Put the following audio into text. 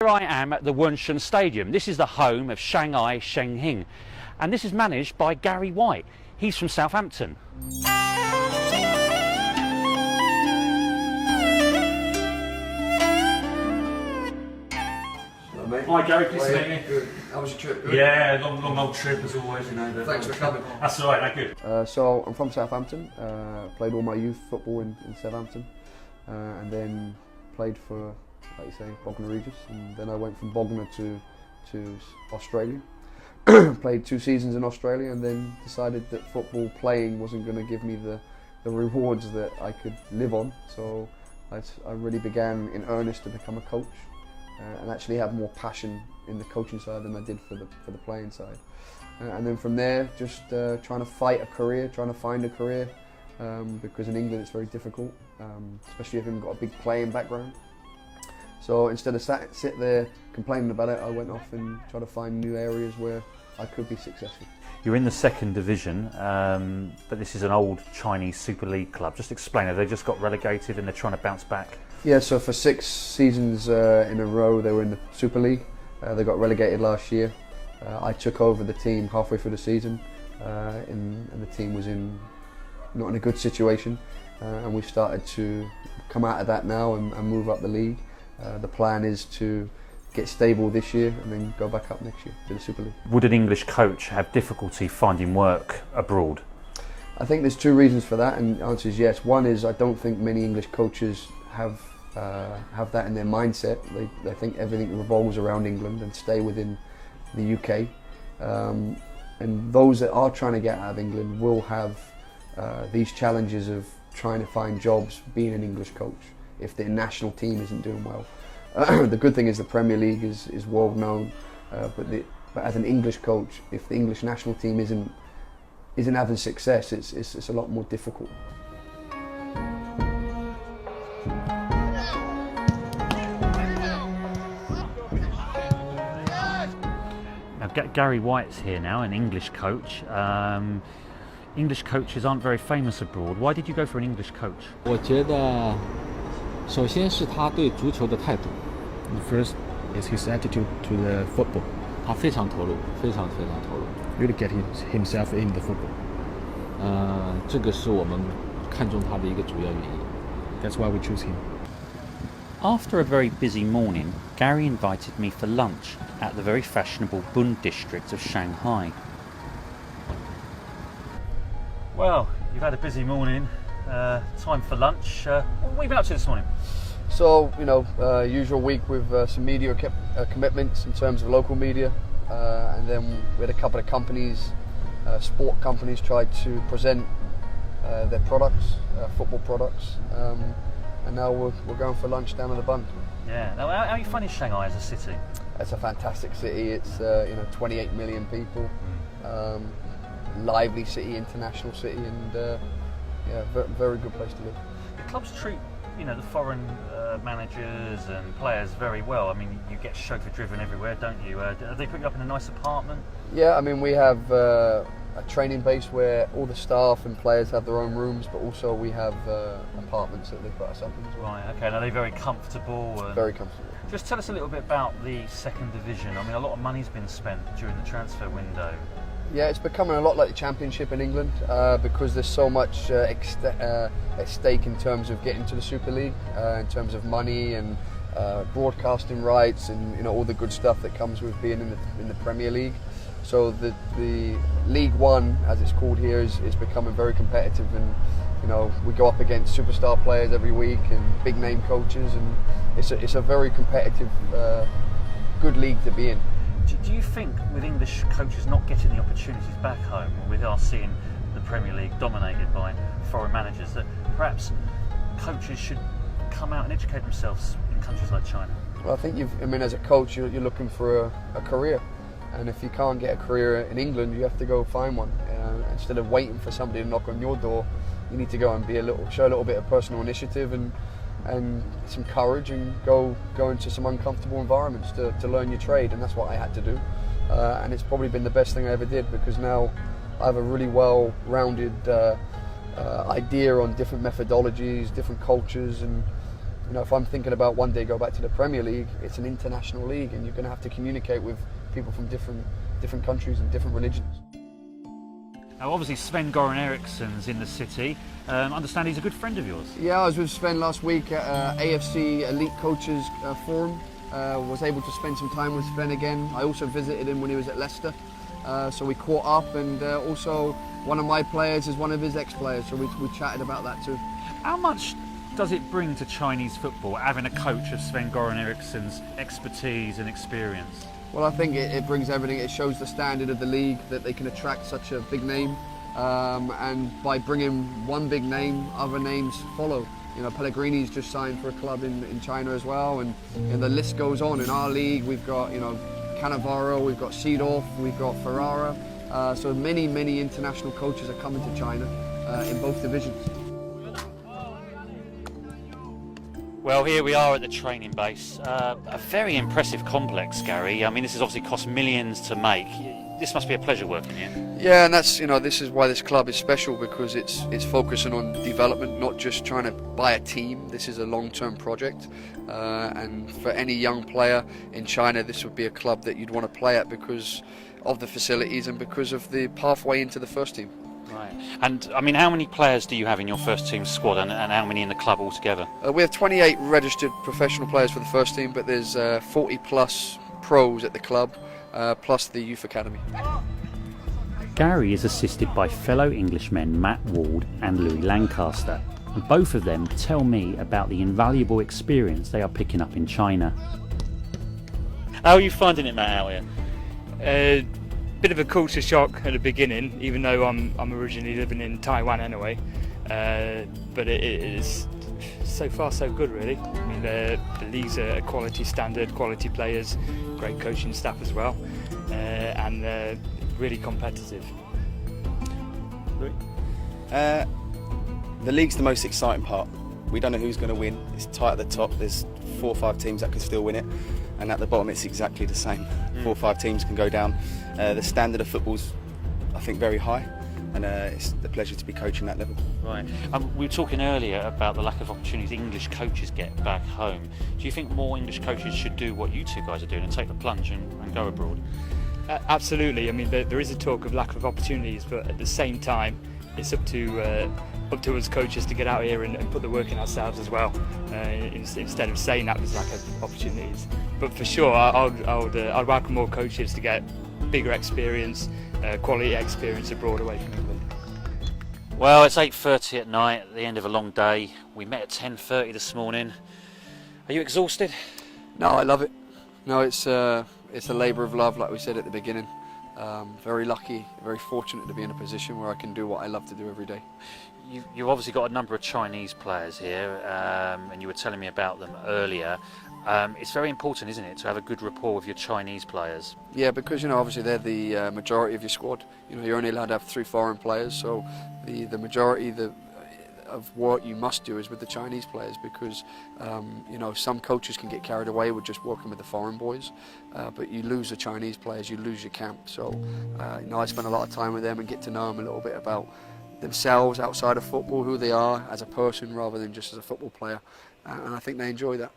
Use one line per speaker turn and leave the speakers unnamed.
Here I am at the Shenxin Stadium. This is the home of Shanghai Shenxin, and this is managed by Gary White. He's from Southampton. Hi Gary, pleased to meet you.
Good. How was your trip? Good?
Yeah, long old trip as always, you know.
Thanks for coming.
That's all right, good.
So I'm from Southampton. Played all my youth football in Southampton, and then played for, like you say, Bognor Regis, and then I went from Bognor to Australia. Played 2 seasons in Australia, and then decided that football playing wasn't going to give me the rewards that I could live on. So I really began in earnest to become a coach. And actually have more passion in the coaching side than I did for the playing side. And then from there, just trying to find a career, because in England it's very difficult, especially if you haven't got a big playing background. So instead of sit there complaining about it, I went off and tried to find new areas where I could be successful.
You're in the 2nd division, but this is an old Chinese Super League club. Just explain it. They just got relegated and they're trying to bounce back.
Yeah, so for 6 seasons in a row they were in the Super League. They got relegated last year. I took over the team halfway through the season, and the team was not in a good situation, and we've started to come out of that now and move up the league. The plan is to get stable this year and then go back up next year to the Super League.
Would an English coach have difficulty finding work abroad?
I think there's 2 reasons for that, and the answer is yes. One is I don't think many English coaches have that in their mindset. They think everything revolves around England and stay within the UK. And those that are trying to get out of England will have these challenges of trying to find jobs being an English coach if their national team isn't doing well. The good thing is the Premier League is world known, but as an English coach, if the English national team isn't having success, it's a lot more difficult.
Gary White's here now, an English coach. English coaches aren't very famous abroad. Why did you go for an English coach?
我觉得，首先是他对足球的态度。
The first is his attitude to the football.
他非常投入，非常投入。
Really get himself in the football.
这个是我们看中他的一个主要原因。
That's why we choose him.
After a very busy morning, Gary invited me for lunch at the very fashionable Bund district of Shanghai. Well, you've had a busy morning, time for lunch. What have you been up to this morning?
So, usual week with some media commitments in terms of local media, and then we had a couple of companies, sport companies, tried to present their products, football products. And now we're going for lunch down at the Bund.
Yeah. Now, how are you finding Shanghai as a city?
It's a fantastic city. It's 28 million people, lively city, international city, and very good place to live.
The clubs treat the foreign managers and players very well. I mean, you get chauffeur driven everywhere, don't you? They put you up in a nice apartment?
Yeah, I mean we have a training base where all the staff and players have their own rooms, but also we have apartments that they put us up in as well.
Right, okay, and are they very comfortable?
Very comfortable.
Just tell us a little bit about the 2nd division. I mean, a lot of money's been spent during the transfer window.
Yeah, it's becoming a lot like the Championship in England, because there's so much at stake in terms of getting to the Super League, in terms of money and broadcasting rights and all the good stuff that comes with being in the Premier League. So the League One, as it's called here, is becoming very competitive, and we go up against superstar players every week and big name coaches, and it's a very competitive, good league to be in.
Do you think with English coaches not getting the opportunities back home, with us seeing the Premier League dominated by foreign managers, that perhaps coaches should come out and educate themselves in countries like China?
Well, I think as a coach, you're looking for a career. And if you can't get a career in England, you have to go find one. Instead of waiting for somebody to knock on your door, you need to go and show a little bit of personal initiative and some courage, and go into some uncomfortable environments to learn your trade. And that's what I had to do. And it's probably been the best thing I ever did, because now I have a really well-rounded idea on different methodologies, different cultures, and You know, if I'm thinking about one day go back to the Premier League, it's an international league, and you're going to have to communicate with people from different countries and different religions.
Now, obviously, Sven-Goran Eriksson's in the city. Understand he's a good friend of yours.
Yeah, I was with Sven last week at AFC Elite Coaches Forum. Was able to spend some time with Sven again. I also visited him when he was at Leicester. So we caught up, and also one of my players is one of his ex-players, so we chatted about that too.
How much does it bring to Chinese football having a coach of Sven-Goran Eriksson's expertise and experience?
Well, I think it brings everything. It shows the standard of the league, that they can attract such a big name, and by bringing one big name, other names follow. You know, Pellegrini's just signed for a club in China as well, and the list goes on. In our league, we've got, you know, Cannavaro, we've got Seedorf, we've got Ferrara. So many international coaches are coming to China in both divisions.
Well, here we are at the training base. A very impressive complex, Gary. I mean, this has obviously cost millions to make. This must be a pleasure working here.
Yeah, and that's, you know, this is why this club is special, because it's focusing on development, not just trying to buy a team. This is a long-term project, and for any young player in China, this would be a club that you'd want to play at because of the facilities and because of the pathway into the first team.
Right. And I mean, how many players do you have in your first team squad, and how many in the club altogether?
We have 28 registered professional players for the first team, but there's 40 plus pros at the club, plus the youth academy.
Gary is assisted by fellow Englishmen Matt Ward and Louis Lancaster, and both of them tell me about the invaluable experience they are picking up in China. How are you finding it, Matt, out here?
Bit of a culture shock at the beginning, even though I'm originally living in Taiwan anyway. But it is so far so good, really. I mean, the league's a quality standard, quality players, great coaching staff as well, and really competitive.
The league's the most exciting part. We don't know who's going to win. It's tight at the top. There's 4 or 5 teams that can still win it, and at the bottom it's exactly the same. 4 or 5 teams can go down. The standard of football's, I think, very high, and it's a pleasure to be coaching that level.
Right. We were talking earlier about the lack of opportunities English coaches get back home. Do you think more English coaches should do what you two guys are doing and take the plunge and go abroad?
Absolutely. I mean, there is a talk of lack of opportunities, but at the same time, it's up to us coaches to get out here and put the work in ourselves as well, instead of saying that there's lack of opportunities. But for sure, I'd welcome more coaches to get bigger experience, quality experience abroad away from England.
Well, it's 8:30 at night, at the end of a long day. We met at 10:30 this morning. Are you exhausted?
No, I love it. No, it's a labour of love, like we said at the beginning. Very lucky, very fortunate to be in a position where I can do what I love to do every day.
You've obviously got a number of Chinese players here, and you were telling me about them earlier. It's very important, isn't it, to have a good rapport with your Chinese players?
Yeah, because, you know, obviously they're the majority of your squad. You know, you're only allowed to have 3 foreign players, so the majority of what you must do is with the Chinese players, because you know, some coaches can get carried away with just working with the foreign boys, but you lose the Chinese players, you lose your camp. So you know, I spend a lot of time with them and get to know them a little bit about themselves outside of football, who they are as a person rather than just as a football player, and I think they enjoy that.